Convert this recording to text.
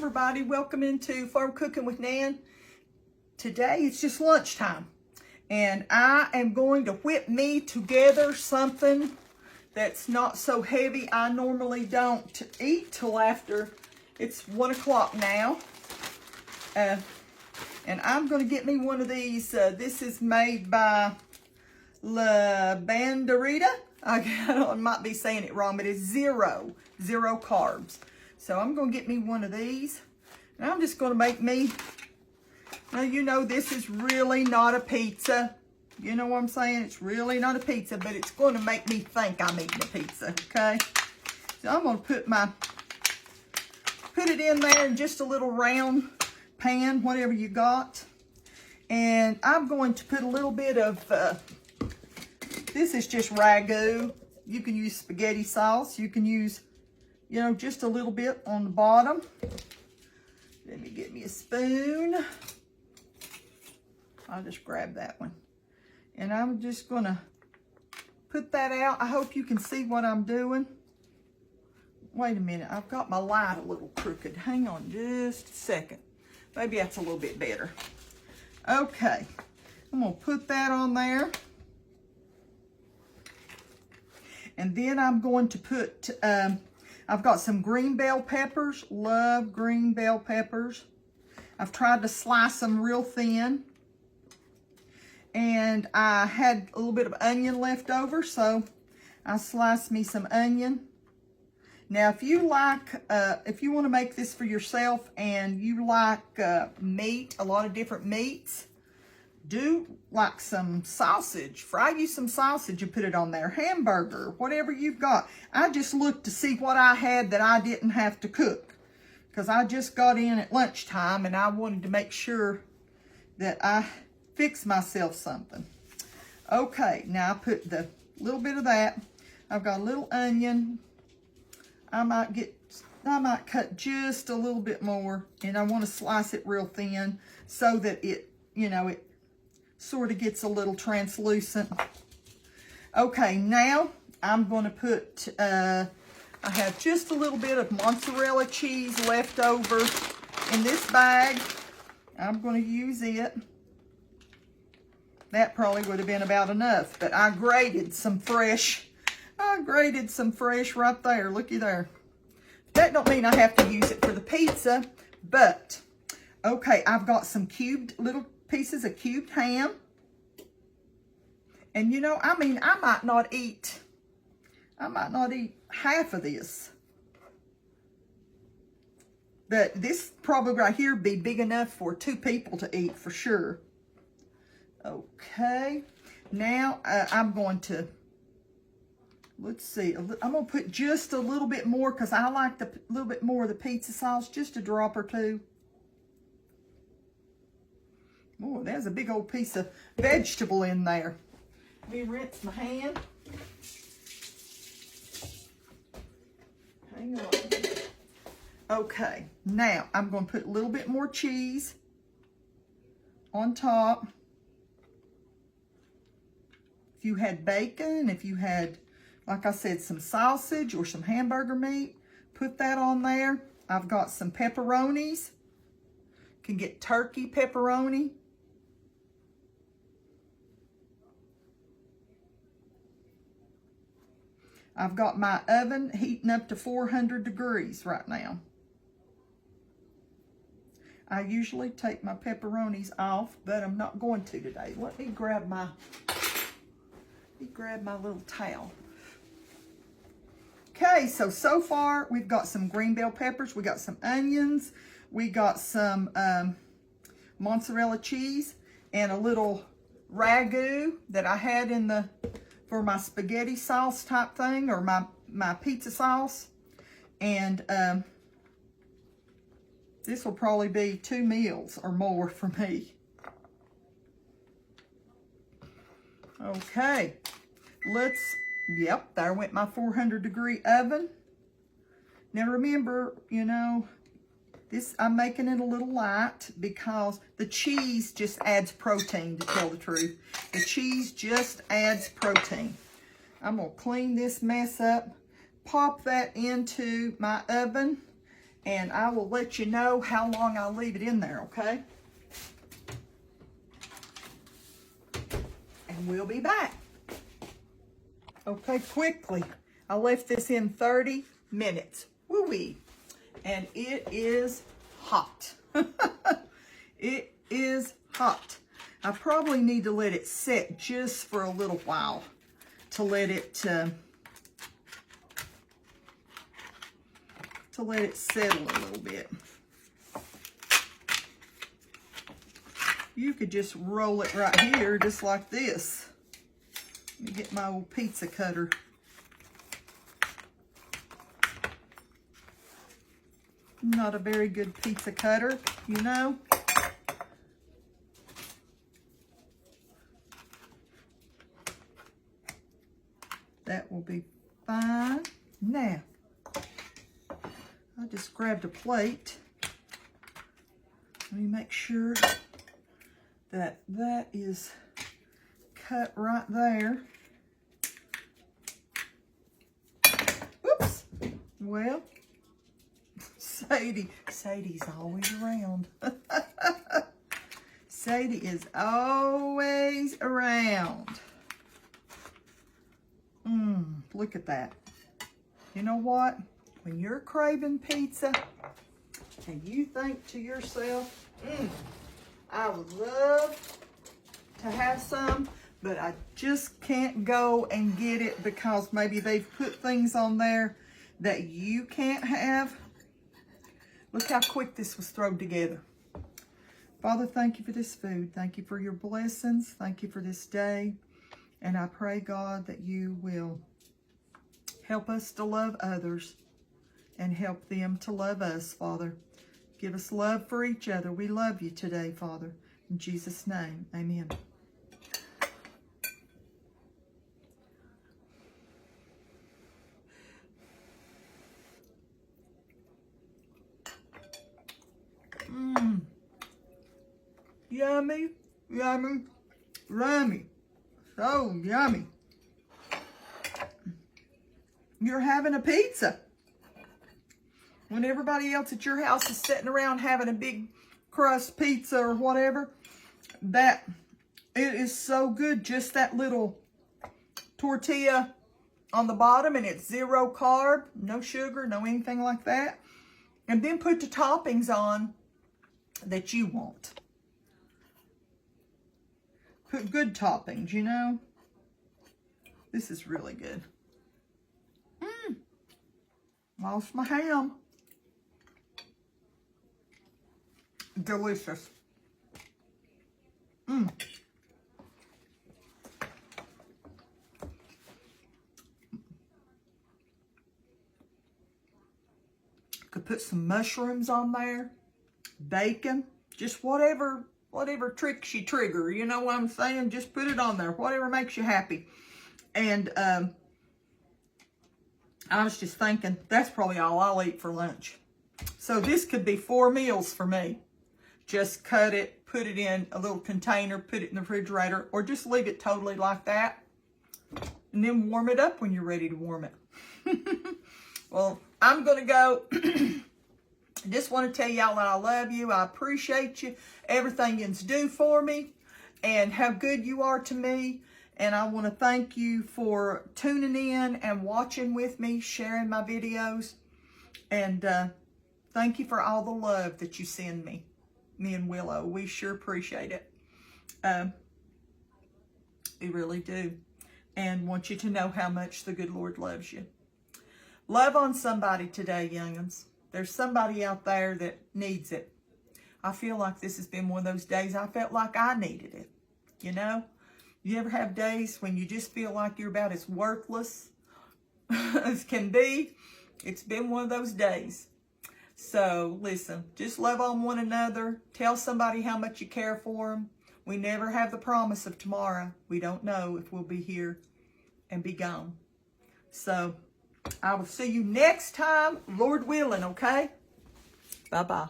everybody, welcome into Farm Cooking with Nan. Today it's just lunchtime and I am going to whip me together something that's not so heavy. I normally don't eat till after it's 1 o'clock now. And I'm going to get me one of these. This is made by La Banderita. I might be saying it wrong, but it's zero carbs. So I'm going to get me one of these. And I'm just going to make me, now you know this is really not a pizza. You know what I'm saying? It's really not a pizza, but it's going to make me think I'm eating a pizza, okay? So I'm going to put it in there in just a little round pan, whatever you got. And I'm going to put a little bit of, this is just ragu. You can use spaghetti sauce. You can use, you know, just a little bit on the bottom. Let me get me a spoon. I'll just grab that one. And I'm just going to put that out. I hope you can see what I'm doing. Wait a minute. I've got my light a little crooked. Hang on just a second. Maybe that's a little bit better. Okay. I'm going to put that on there. And then I'm going to put, I've got some green bell peppers. Love green bell peppers. I've tried to slice them real thin. And I had a little bit of onion left over, so I sliced me some onion. Now, if you like, if you want to make this for yourself and you like meat, a lot of different meats, do like some sausage. Fry you some sausage and put it on there. Hamburger, whatever you've got. I just looked to see what I had that I didn't have to cook, because I just got in at lunchtime and I wanted to make sure that I fix myself something. Okay, now I put the little bit of that. I've got a little onion. I might cut just a little bit more, and I want to slice it real thin so that it, you know, it sort of gets a little translucent. Okay, now I'm going to put, I have just a little bit of mozzarella cheese left over in this bag. I'm going to use it. That probably would have been about enough, but I grated some fresh. I grated some fresh right there. Looky there. That don't mean I have to use it for the pizza, but okay, I've got some little pieces of cubed ham. And you know, I mean, I might not eat half of this. But this probably right here be big enough for 2 people to eat for sure. Okay, now I'm going to, let's see, I'm going to put just a little bit more because I like a little bit more of the pizza sauce, just a drop or 2. Oh, there's a big old piece of vegetable in there. Let me rinse my hand. Hang on. Okay, now I'm going to put a little bit more cheese on top. If you had bacon, if you had, like I said, some sausage or some hamburger meat, put that on there. I've got some pepperonis. You can get turkey pepperoni. I've got my oven heating up to 400 degrees right now. I usually take my pepperonis off, but I'm not going to today. Let me grab my little towel. Okay, so far we've got some green bell peppers, we got some onions, we got some mozzarella cheese, and a little ragu that I had for my spaghetti sauce type thing, or my pizza sauce. And this will probably be 2 meals or more for me. Okay, yep, there went my 400 degree oven. Now remember, you know, I'm making it a little light because the cheese just adds protein, to tell the truth. The cheese just adds protein. I'm gonna clean this mess up, pop that into my oven, and I will let you know how long I leave it in there, okay? And we'll be back. Okay, quickly. I left this in 30 minutes. Woo-wee. And it is hot. It is hot. I probably need to let it sit just for a little while to let it settle a little bit. You could just roll it right here just like this. Let me get my old pizza cutter. Not a very good pizza cutter, you know. That will be fine. Now, I just grabbed a plate. Let me make sure that that is cut right there. Whoops. Well, Sadie's always around. Sadie is always around. Look at that. You know what? When you're craving pizza and you think to yourself, I would love to have some, but I just can't go and get it because maybe they've put things on there that you can't have. Look how quick this was thrown together. Father, thank you for this food. Thank you for your blessings. Thank you for this day. And I pray, God, that you will help us to love others and help them to love us, Father. Give us love for each other. We love you today, Father. In Jesus' name, amen. Yummy, yummy, yummy. So yummy. You're having a pizza. When everybody else at your house is sitting around having a big crust pizza or whatever, that it is so good. Just that little tortilla on the bottom, and it's 0 carb, no sugar, no anything like that. And then put the toppings on that you want. Put good toppings, you know. This is really good. Lost my ham. Delicious. Could put some mushrooms on there, bacon, just whatever tricks you trigger, you know what I'm saying? Just put it on there, whatever makes you happy. And I was just thinking, that's probably all I'll eat for lunch. So this could be 4 meals for me. Just cut it, put it in a little container, put it in the refrigerator, or just leave it totally like that. And then warm it up when you're ready to warm it. Well, I'm going to go. Just want to tell y'all that I love you. I appreciate you. Everything you do for me and how good you are to me. And I want to thank you for tuning in and watching with me, sharing my videos. And thank you for all the love that you send me and Willow. We sure appreciate it. We really do. And want you to know how much the good Lord loves you. Love on somebody today, young'uns. There's somebody out there that needs it. I feel like this has been one of those days I felt like I needed it. You know? You ever have days when you just feel like you're about as worthless as can be? It's been one of those days. So, listen, just love on one another. Tell somebody how much you care for them. We never have the promise of tomorrow. We don't know if we'll be here and be gone. So, I will see you next time, Lord willing, okay? Bye-bye.